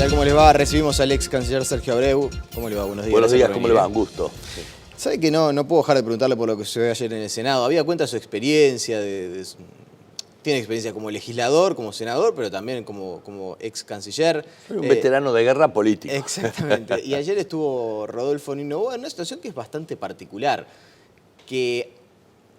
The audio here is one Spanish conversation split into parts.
tal? ¿Cómo les va? Recibimos al ex canciller Sergio Abreu. ¿Cómo le va? Buenos días. Buenos días, ¿cómo le va? Un gusto. Sí. ¿Sabe que no puedo dejar de preguntarle por lo que sucedió ayer en el Senado? Había cuenta su experiencia, tiene experiencia como legislador, como senador, pero también como ex canciller. Soy un veterano de guerra política. Exactamente. Y ayer estuvo Rodolfo Nino Boa en una situación que es bastante particular, que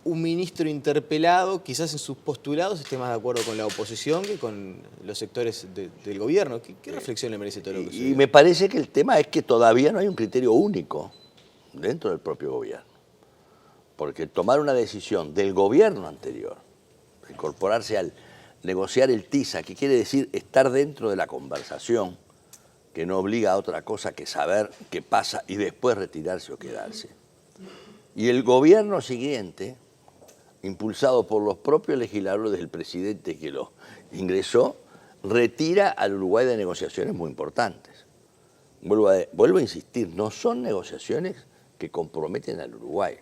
un ministro interpelado, quizás en sus postulados, esté más de acuerdo con la oposición que con los sectores del gobierno. ¿Qué reflexión le merece todo lo que sucedió? Y me parece que el tema es que todavía no hay un criterio único dentro del propio gobierno. Porque tomar una decisión del gobierno anterior, incorporarse al negociar el TISA, que quiere decir estar dentro de la conversación, que no obliga a otra cosa que saber qué pasa y después retirarse o quedarse. Y el gobierno siguiente, impulsado por los propios legisladores del presidente que lo ingresó, retira al Uruguay de negociaciones muy importantes. Vuelvo a insistir, no son negociaciones que comprometen al Uruguay,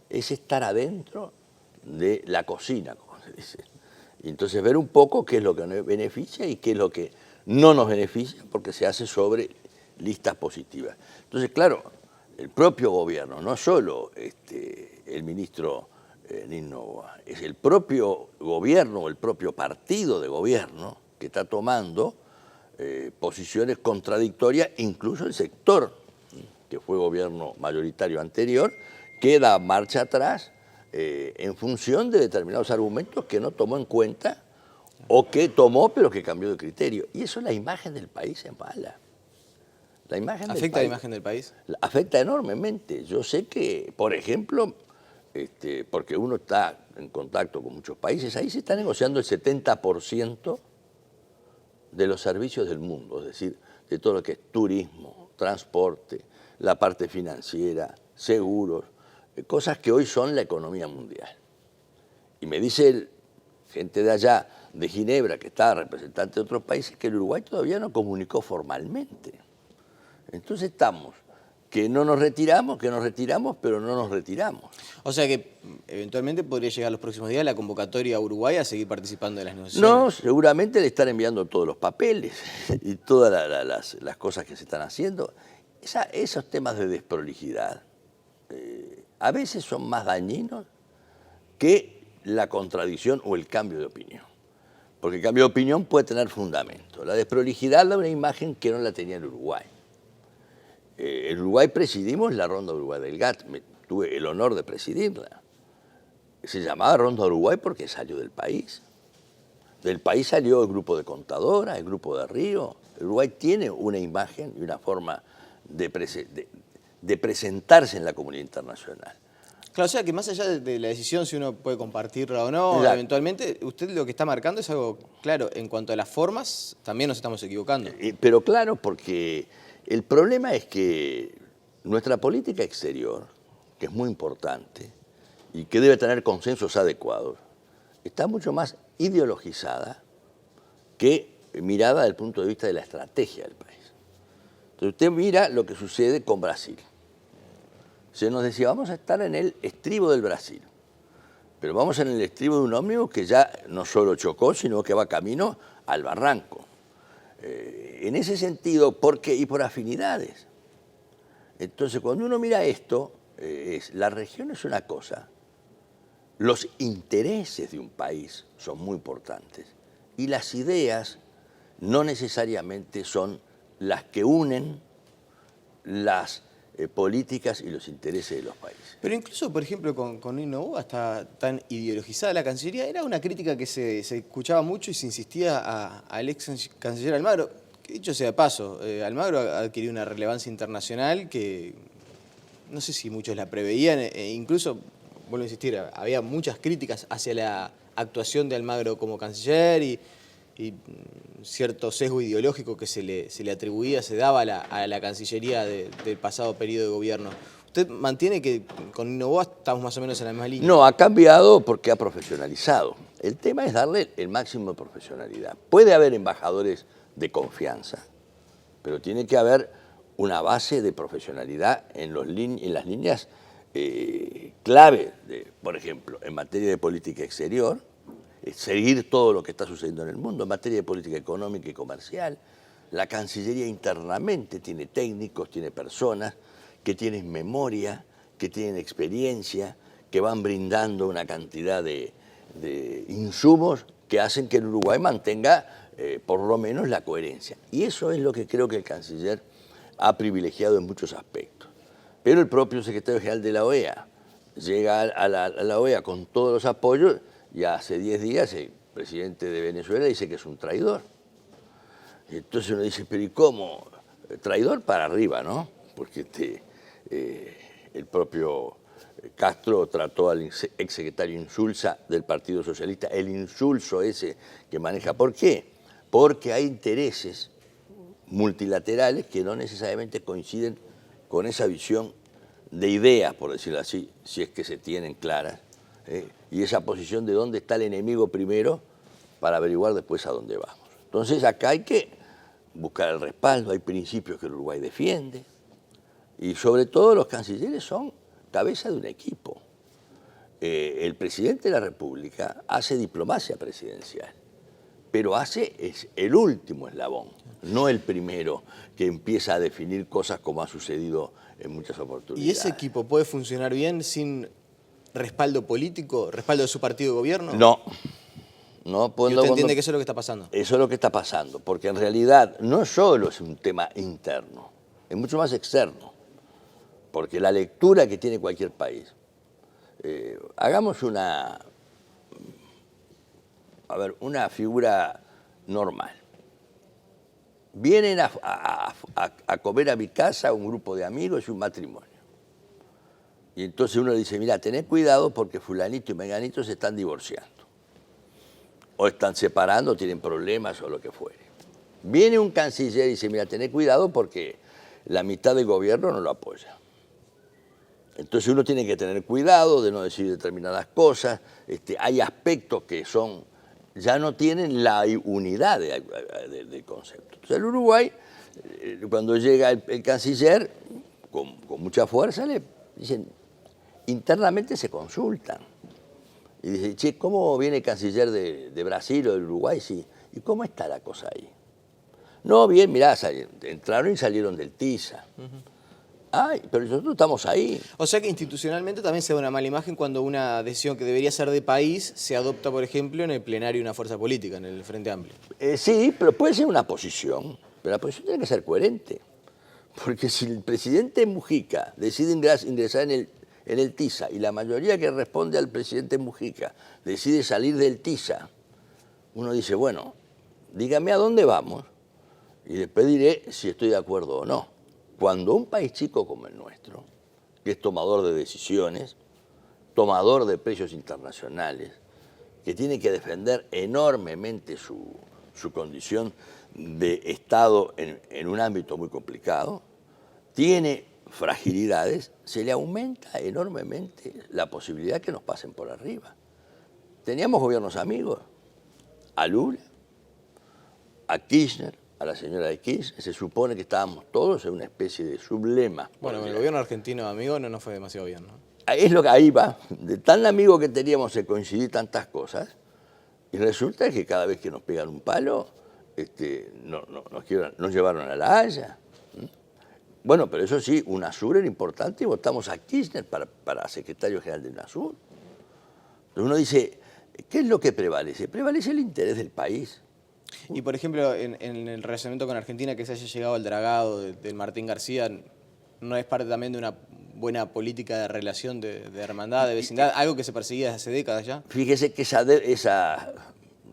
es estar adentro de la cocina, como se dice. Y entonces ver un poco qué es lo que nos beneficia y qué es lo que no nos beneficia, porque se hace sobre listas positivas. Entonces, claro, el propio gobierno, no solo el ministro Nino Boa, es el propio gobierno, el propio partido de gobierno que está tomando posiciones contradictorias, incluso el sector, que fue gobierno mayoritario anterior, que da marcha atrás en función de determinados argumentos que no tomó en cuenta o que tomó pero que cambió de criterio. Y eso, la imagen del país es mala. La imagen ¿Afecta la imagen del país? Afecta enormemente. Yo sé que, por ejemplo, porque uno está en contacto con muchos países, ahí se está negociando el 70% de los servicios del mundo, es decir, de todo lo que es turismo, transporte, la parte financiera, seguros, cosas que hoy son la economía mundial. Y me dice gente de allá, de Ginebra, que está representante de otros países, que el Uruguay todavía no comunicó formalmente. Entonces estamos, que no nos retiramos, pero no nos retiramos. O sea que eventualmente podría llegar los próximos días la convocatoria a Uruguay a seguir participando de las negociaciones. No, seguramente le están enviando todos los papeles y todas las cosas que se están haciendo. Esos temas de desprolijidad a veces son más dañinos que la contradicción o el cambio de opinión. Porque el cambio de opinión puede tener fundamento. La desprolijidad da una imagen que no la tenía el Uruguay. En Uruguay presidimos la Ronda Uruguay del GATT, tuve el honor de presidirla. Se llamaba Ronda Uruguay porque salió del país. Del país salió el grupo de Contadora, el grupo de Río. El Uruguay tiene una imagen y una forma de presentarse en la comunidad internacional. Claro, o sea que más allá de la decisión si uno puede compartirla o no, Exacto. Eventualmente usted lo que está marcando es algo claro. En cuanto a las formas, también nos estamos equivocando. Pero claro, porque el problema es que nuestra política exterior, que es muy importante y que debe tener consensos adecuados, está mucho más ideologizada que mirada desde el punto de vista de la estrategia del país. Entonces usted mira lo que sucede con Brasil. Se nos decía, vamos a estar en el estribo del Brasil, pero vamos en el estribo de un ómnibus que ya no solo chocó, sino que va camino al barranco. En ese sentido, ¿por qué? Y por afinidades. Entonces, cuando uno mira esto, la región es una cosa, los intereses de un país son muy importantes y las ideas no necesariamente son las que unen las políticas y los intereses de los países. Pero incluso, por ejemplo, con Nino Boa está tan ideologizada la Cancillería. Era una crítica que se escuchaba mucho y se insistía al ex canciller Almagro. Que dicho sea de paso, Almagro ha adquirido una relevancia internacional que no sé si muchos la preveían. Incluso, vuelvo a insistir, había muchas críticas hacia la actuación de Almagro como canciller y cierto sesgo ideológico que se le atribuía, se daba a la Cancillería del pasado periodo de gobierno. ¿Usted mantiene que con Nino Boa estamos más o menos en la misma línea? No, ha cambiado porque ha profesionalizado. El tema es darle el máximo de profesionalidad. Puede haber embajadores de confianza, pero tiene que haber una base de profesionalidad en las líneas clave, por ejemplo, en materia de política exterior, seguir todo lo que está sucediendo en el mundo, en materia de política económica y comercial, La Cancillería internamente tiene técnicos, tiene personas que tienen memoria, que tienen experiencia, que van brindando una cantidad de insumos que hacen que el Uruguay mantenga por lo menos la coherencia. Y eso es lo que creo que el canciller ha privilegiado en muchos aspectos. Pero el propio secretario general de la OEA llega a la OEA con todos los apoyos y hace 10 días el presidente de Venezuela dice que es un traidor. Y entonces uno dice, pero ¿y cómo? Traidor para arriba, ¿no? Porque el propio Castro trató al exsecretario Insulza del Partido Socialista, el insulso ese que maneja. ¿Por qué? Porque hay intereses multilaterales que no necesariamente coinciden con esa visión de ideas, por decirlo así, si es que se tienen claras, y esa posición de dónde está el enemigo primero para averiguar después a dónde vamos. Entonces acá hay que buscar el respaldo, hay principios que el Uruguay defiende, y sobre todo los cancilleres son cabeza de un equipo. El presidente de la República hace diplomacia presidencial, pero es el último eslabón, no el primero que empieza a definir cosas como ha sucedido en muchas oportunidades. ¿Y ese equipo puede funcionar bien sin respaldo político, respaldo de su partido de gobierno? No. No, ¿Y usted entiende que eso es lo que está pasando? Eso es lo que está pasando, porque en realidad no solo es un tema interno, es mucho más externo, porque la lectura que tiene cualquier país, hagamos una figura normal. Vienen a comer a mi casa un grupo de amigos y un matrimonio. Y entonces uno le dice, mira, tened cuidado porque fulanito y menganito se están divorciando. O están separando, tienen problemas o lo que fuere. Viene un canciller y dice, mira, tened cuidado porque la mitad del gobierno no lo apoya. Entonces uno tiene que tener cuidado de no decir determinadas cosas. Hay aspectos que ya no tienen la unidad del concepto. Entonces el Uruguay, cuando llega el canciller, con mucha fuerza, le dicen, internamente se consultan. Y dice, che, ¿cómo viene el canciller de Brasil o del Uruguay? Sí. ¿Y cómo está la cosa ahí? No, bien, mirá, entraron y salieron del TISA. Ay, pero nosotros estamos ahí. O sea que institucionalmente también se da una mala imagen cuando una decisión que debería ser de país se adopta, por ejemplo, en el plenario de una fuerza política, en el Frente Amplio. Sí, pero puede ser una posición, pero la posición tiene que ser coherente. Porque si el presidente Mujica decide ingresar en el TISA y la mayoría que responde al presidente Mujica decide salir del TISA, uno dice, bueno, dígame a dónde vamos y después diré si estoy de acuerdo o no. Cuando un país chico como el nuestro, que es tomador de decisiones, tomador de precios internacionales, que tiene que defender enormemente su condición de Estado en un ámbito muy complicado, tiene fragilidades, se le aumenta enormemente la posibilidad que nos pasen por arriba. Teníamos gobiernos amigos, a Lula, a Kirchner, a la señora de Kirchner, se supone que estábamos todos en una especie de sublema. Bueno, el gobierno argentino amigo no nos fue demasiado bien, ¿no? Es lo que ahí va, de tan amigo que teníamos se coincidir tantas cosas, y resulta que cada vez que nos pegan un palo, nos llevaron a La Haya. Bueno, pero eso sí, UNASUR era importante y votamos a Kirchner para secretario general de UNASUR. Entonces uno dice, ¿qué es lo que prevalece? Prevalece el interés del país. Y por ejemplo, en el relacionamiento con Argentina, que se haya llegado al dragado del Martín García, ¿no es parte también de una buena política de relación, de hermandad, de vecindad? Algo que se perseguía desde hace décadas ya. Fíjese que esa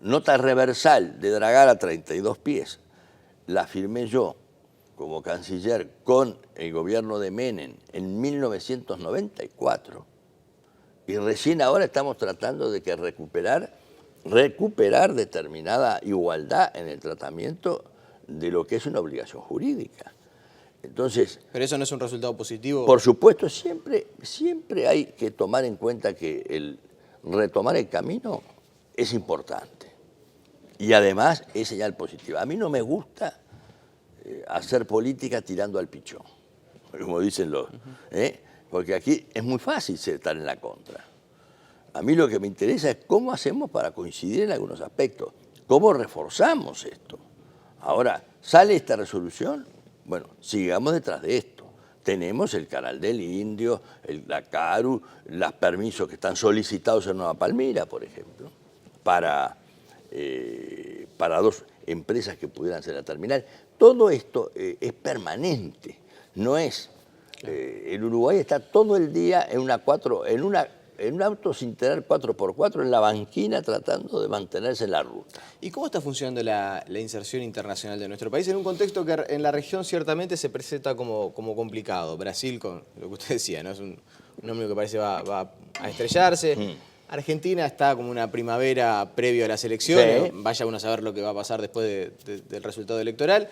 nota reversal de dragar a 32 pies la firmé yo como canciller con el gobierno de Menem en 1994. Y recién ahora estamos tratando de recuperar determinada igualdad en el tratamiento de lo que es una obligación jurídica. Entonces, ¿pero eso no es un resultado positivo? Por supuesto, siempre hay que tomar en cuenta que el retomar el camino es importante. Y además es señal positiva. A mí no me gusta hacer política tirando al pichón, como dicen los... Porque aquí es muy fácil estar en la contra. A mí lo que me interesa es cómo hacemos para coincidir en algunos aspectos, cómo reforzamos esto. Ahora, ¿sale esta resolución? Bueno, sigamos detrás de esto. Tenemos el Canal del Indio, la CARU, los permisos que están solicitados en Nueva Palmira, por ejemplo, para 2 empresas que pudieran ser la terminal. Todo esto es permanente, no es... el Uruguay está todo el día en un auto sin tener 4x4 en la banquina tratando de mantenerse en la ruta. ¿Y cómo está funcionando la inserción internacional de nuestro país en un contexto que en la región ciertamente se presenta como complicado? Brasil, con lo que usted decía, ¿no? Es un ómnibus que parece va a estrellarse. Argentina está como una primavera previo a las elecciones. Sí. Vaya uno a saber lo que va a pasar después del resultado electoral.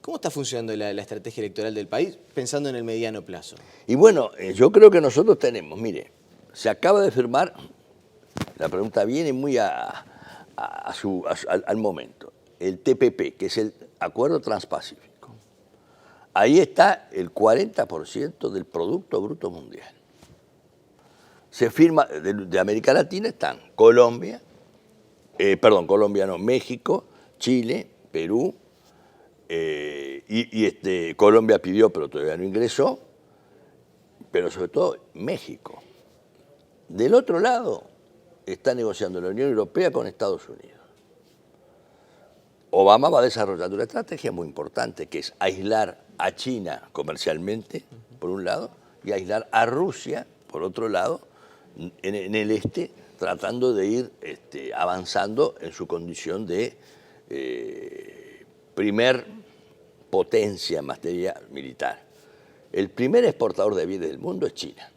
¿Cómo está funcionando la estrategia electoral del país pensando en el mediano plazo? Y bueno, yo creo que nosotros tenemos, mire, se acaba de firmar, la pregunta viene muy al momento, el TPP, que es el Acuerdo Transpacífico. Ahí está el 40% del Producto Bruto Mundial. Se firma, de América Latina están Colombia, México, Chile, Perú, Colombia pidió, pero todavía no ingresó, pero sobre todo México. Del otro lado está negociando la Unión Europea con Estados Unidos. Obama va desarrollando una estrategia muy importante, que es aislar a China comercialmente, por un lado, y aislar a Rusia, por otro lado, en el este, tratando de ir avanzando en su condición de primer potencia en materia militar. El primer exportador de bienes del mundo es China.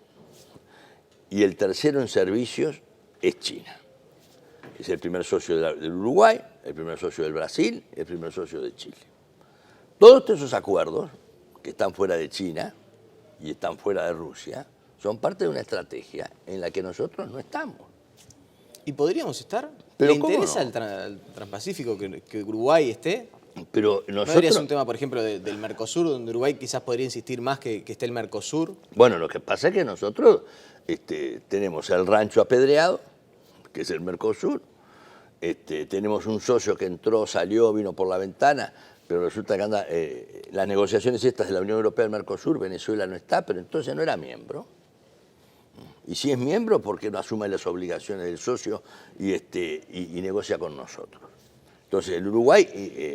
Y el tercero en servicios es China. Es el primer socio del Uruguay, el primer socio del Brasil, el primer socio de Chile. Todos esos acuerdos que están fuera de China y están fuera de Rusia son parte de una estrategia en la que nosotros no estamos. ¿Y podríamos estar? ¿Pero ¿Le interesa al Transpacífico que Uruguay esté? Pero nosotros... ¿No debería ser un tema, por ejemplo, del Mercosur, donde Uruguay quizás podría insistir más que esté el Mercosur? Bueno, lo que pasa es que nosotros tenemos el rancho apedreado, que es el Mercosur, tenemos un socio que entró, salió, vino por la ventana, pero resulta que anda, las negociaciones estas de la Unión Europea del Mercosur, Venezuela no está, pero entonces no era miembro. Y si es miembro, ¿por qué no asume las obligaciones del socio y negocia con nosotros? Entonces el Uruguay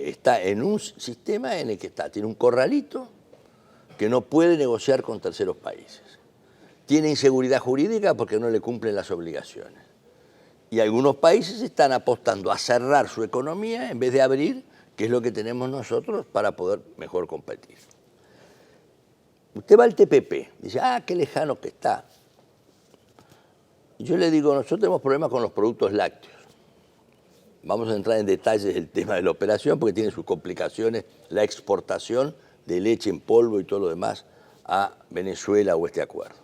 está en un sistema en el que tiene un corralito que no puede negociar con terceros países. Tiene inseguridad jurídica porque no le cumplen las obligaciones. Y algunos países están apostando a cerrar su economía en vez de abrir, que es lo que tenemos nosotros para poder mejor competir. Usted va al TPP, dice, qué lejano que está. Yo le digo, nosotros tenemos problemas con los productos lácteos. Vamos a entrar en detalles del tema de la operación porque tiene sus complicaciones la exportación de leche en polvo y todo lo demás a Venezuela o este acuerdo.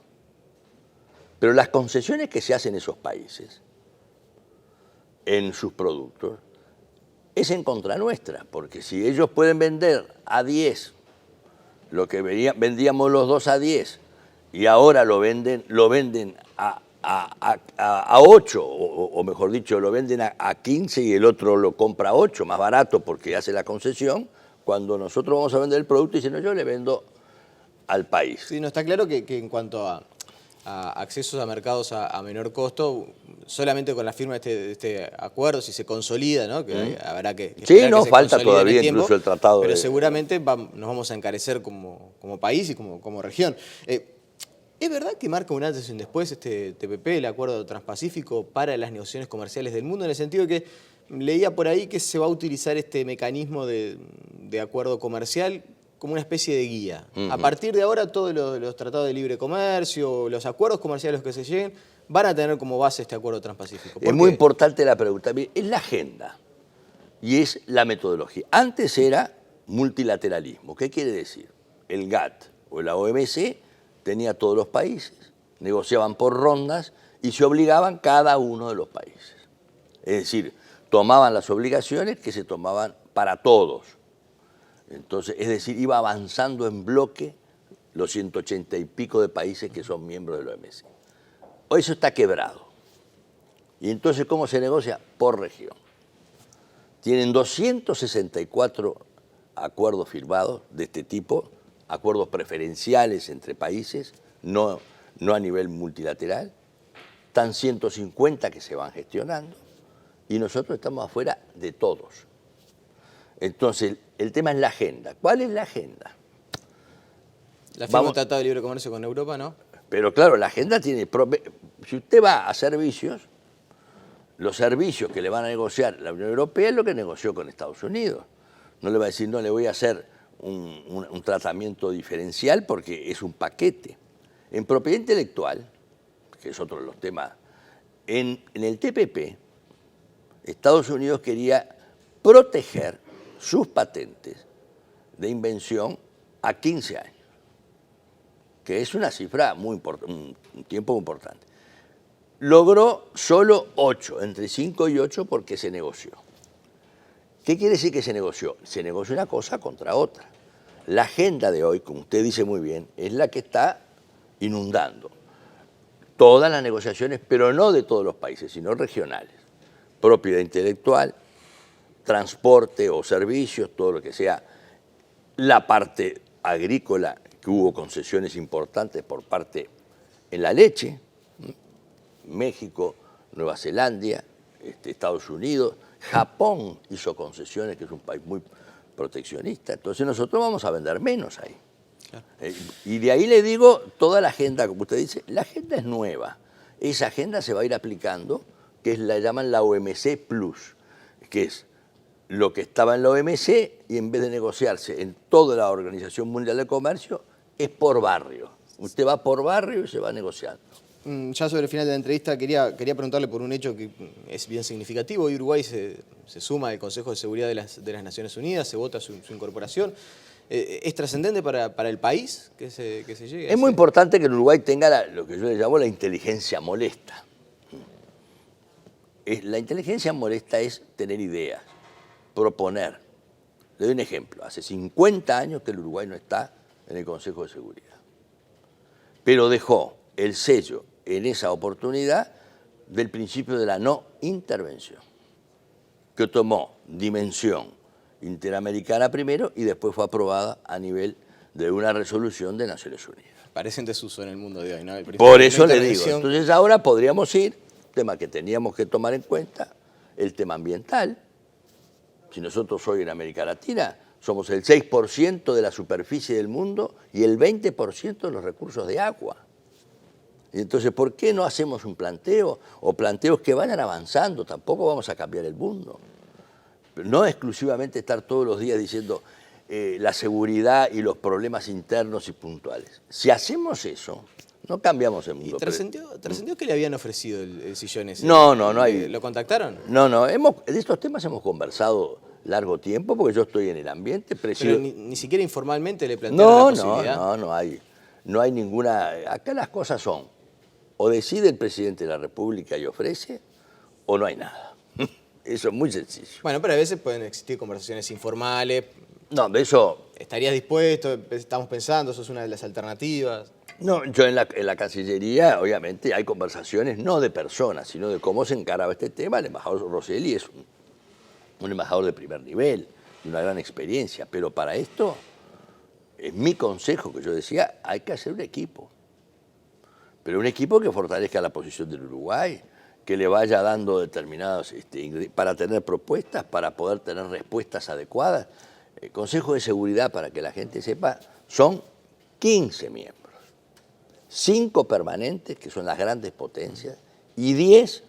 Pero las concesiones que se hacen en esos países, en sus productos, es en contra nuestra, porque si ellos pueden vender a 10 lo que vendíamos los dos a 10 y ahora lo venden a 8, o mejor dicho, lo venden a 15 y el otro lo compra a 8, más barato porque hace la concesión, cuando nosotros vamos a vender el producto dicen, no, yo le vendo al país. Sí, no, está claro que en cuanto a accesos a mercados a menor costo, solamente con la firma de este acuerdo, si se consolida, ¿no? Que habrá que sí, no, que falta todavía tiempo, incluso el tratado. Pero seguramente nos vamos a encarecer como país y como región. ¿Es verdad que marca un antes y un después este TPP, el Acuerdo Transpacífico, para las negociaciones comerciales del mundo? En el sentido de que leía por ahí que se va a utilizar este mecanismo de acuerdo comercial como una especie de guía. A partir de ahora, todos los tratados de libre comercio, los acuerdos comerciales que se lleguen, van a tener como base este Acuerdo Transpacífico. Es muy importante la pregunta. Es la agenda y es la metodología. Antes era multilateralismo. ¿Qué quiere decir? El GATT o la OMC tenía todos los países, negociaban por rondas y se obligaban cada uno de los países. Es decir, tomaban las obligaciones que se tomaban para todos. Entonces, es decir, iba avanzando en bloque los 180 y pico de países que son miembros de la OMC. Hoy eso está quebrado. Y entonces, ¿cómo se negocia? Por región. tienen 264 acuerdos firmados de este tipo, acuerdos preferenciales entre países, no a nivel multilateral. Están 150 que se van gestionando y nosotros estamos afuera de todos. Entonces, el tema es la agenda. ¿Cuál es la agenda? La firma un tratado de libre comercio con Europa, ¿no? Pero claro, la agenda tiene... Si usted va a servicios, los servicios que le van a negociar la Unión Europea es lo que negoció con Estados Unidos. No le va a decir, no, le voy a hacer un tratamiento diferencial porque es un paquete. En propiedad intelectual, que es otro de los temas, en el TPP, Estados Unidos quería proteger sus patentes de invención a 15 años, que es una cifra muy importante, un tiempo muy importante. Logró solo 8, entre 5 y 8 porque se negoció. ¿Qué quiere decir que se negoció? Se negoció una cosa contra otra. La agenda de hoy, como usted dice muy bien, es la que está inundando todas las negociaciones, pero no de todos los países, sino regionales. Propiedad intelectual, transporte o servicios, todo lo que sea. La parte agrícola, que hubo concesiones importantes por parte en la leche, México, Nueva Zelanda, Estados Unidos, Japón hizo concesiones, que es un país muy proteccionista. Entonces nosotros vamos a vender menos ahí. Claro. Y de ahí le digo, toda la agenda, como usted dice, la agenda es nueva. Esa agenda se va a ir aplicando, que es la llaman la OMC Plus, que es lo que estaba en la OMC y en vez de negociarse en toda la Organización Mundial de Comercio, es por barrio. Usted va por barrio y se va negociando. Ya sobre el final de la entrevista quería preguntarle por un hecho que es bien significativo. Hoy Uruguay se suma al Consejo de Seguridad de las Naciones Unidas, se vota su incorporación. ¿Es trascendente para el país que se llegue? Es muy importante que el Uruguay tenga lo que yo le llamo la inteligencia molesta. La inteligencia molesta es tener ideas, proponer. Le doy un ejemplo. Hace 50 años que el Uruguay no está en el Consejo de Seguridad. Pero dejó el sello en esa oportunidad del principio de la no intervención, que tomó dimensión interamericana primero y después fue aprobada a nivel de una resolución de Naciones Unidas. Parece en desuso en el mundo de hoy, ¿no? Por eso le digo, entonces ahora podríamos ir, tema que teníamos que tomar en cuenta, el tema ambiental. Si nosotros hoy en América Latina somos el 6% de la superficie del mundo y el 20% de los recursos de agua. Y entonces, ¿por qué no hacemos un planteo o planteos que vayan avanzando? Tampoco vamos a cambiar el mundo. No exclusivamente estar todos los días diciendo la seguridad y los problemas internos y puntuales. Si hacemos eso, no cambiamos el mundo. ¿Y trascendió que le habían ofrecido el sillón ese? No hay. ¿Lo contactaron? No, de estos temas hemos conversado largo tiempo porque yo estoy en el ambiente. Pero ni siquiera informalmente le plantearon la posibilidad. No hay ninguna. Acá las cosas son, o decide el presidente de la República y ofrece, o no hay nada. Eso es muy sencillo. Bueno, pero a veces pueden existir conversaciones informales. No, de eso... ¿Estarías dispuesto? Estamos pensando, eso es una de las alternativas. No, yo en la Cancillería, obviamente, hay conversaciones no de personas, sino de cómo se encaraba este tema. El embajador Rosselli es un embajador de primer nivel, de una gran experiencia, pero para esto, es mi consejo que yo decía, hay que hacer un equipo. Pero un equipo que fortalezca la posición del Uruguay, que le vaya dando determinados, para tener propuestas, para poder tener respuestas adecuadas. El Consejo de Seguridad, para que la gente sepa, son 15 miembros. 5 permanentes, que son las grandes potencias, y 10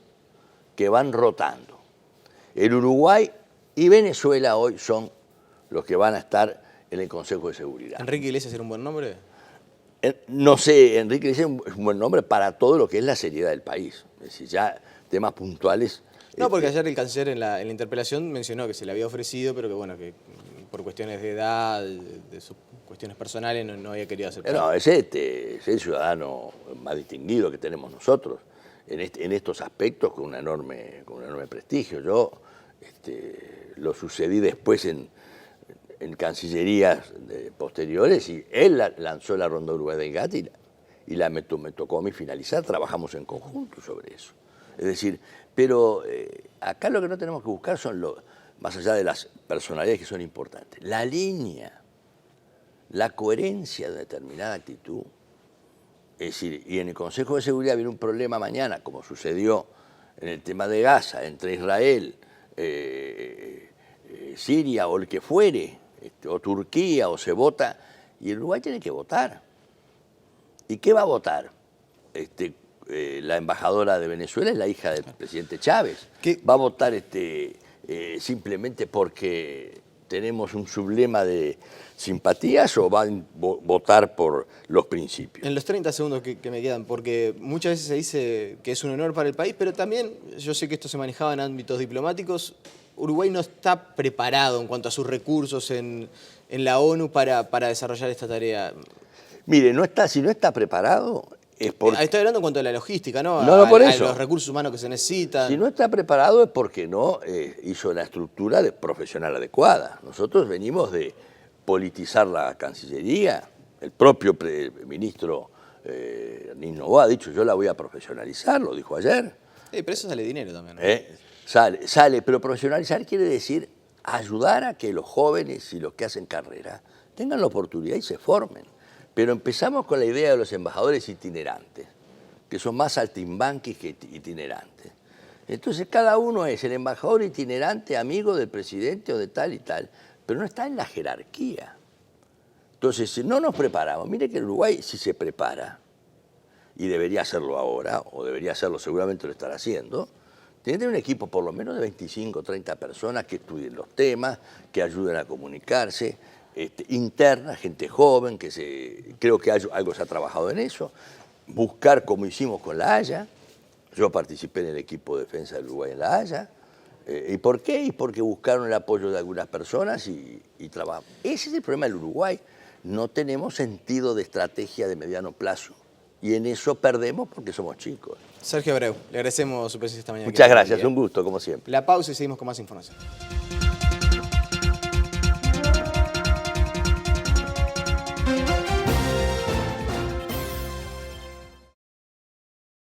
que van rotando. El Uruguay y Venezuela hoy son los que van a estar en el Consejo de Seguridad. ¿Enrique Iglesias era un buen nombre? No sé, Enrique Iglesias es un buen nombre para todo lo que es la seriedad del país. Es decir, ya temas puntuales. No, porque ayer el canciller en la interpelación mencionó que se le había ofrecido, pero que bueno, que por cuestiones de edad, de sus cuestiones personales, no había querido aceptar. No, es el ciudadano más distinguido que tenemos nosotros en estos aspectos con un enorme prestigio. Yo lo sucedí después en cancillerías posteriores y él lanzó la Ronda Uruguay del GATT y me tocó a mí finalizar, trabajamos en conjunto sobre eso. Es decir, pero acá lo que no tenemos que buscar son más allá de las personalidades que son importantes, la línea, la coherencia de determinada actitud. Es decir, y en el Consejo de Seguridad viene un problema mañana, como sucedió en el tema de Gaza, entre Israel, Siria o el que fuere, o Turquía, o se vota, y el Uruguay tiene que votar. ¿Y qué va a votar? La embajadora de Venezuela es la hija del presidente Chávez. ¿Qué? ¿Va a votar simplemente porque tenemos un sublema de simpatías o van a votar por los principios? En los 30 segundos que me quedan, porque muchas veces se dice que es un honor para el país, pero también, yo sé que esto se manejaba en ámbitos diplomáticos, Uruguay no está preparado en cuanto a sus recursos en la ONU para desarrollar esta tarea. Mire, si no está preparado es porque... Estoy hablando en cuanto a la logística, ¿no? No, por eso. A los recursos humanos que se necesitan. Si no está preparado es porque no hizo la estructura profesional adecuada. Nosotros venimos de politizar la Cancillería. El propio ministro Novoa ha dicho, yo la voy a profesionalizar, lo dijo ayer. Pero eso sale dinero también, ¿no? Sale, pero profesionalizar quiere decir ayudar a que los jóvenes y los que hacen carrera tengan la oportunidad y se formen. Pero empezamos con la idea de los embajadores itinerantes, que son más saltimbanquis que itinerantes. Entonces cada uno es el embajador itinerante, amigo del presidente o de tal y tal, pero no está en la jerarquía. Entonces, si no nos preparamos, mire que el Uruguay si se prepara, y debería hacerlo ahora, o debería hacerlo, seguramente lo estará haciendo, tiene que tener un equipo por lo menos de 25 o 30 personas que estudien los temas, que ayuden a comunicarse, interna, gente joven, creo que algo se ha trabajado en eso, buscar como hicimos con La Haya. Yo participé en el equipo de defensa del Uruguay en La Haya. ¿Y por qué? Y porque buscaron el apoyo de algunas personas y trabajamos. Ese es el problema del Uruguay. No tenemos sentido de estrategia de mediano plazo. Y en eso perdemos porque somos chicos. Sergio Abreu, le agradecemos su presencia esta mañana. Muchas gracias, un gusto, como siempre. La pausa y seguimos con más información.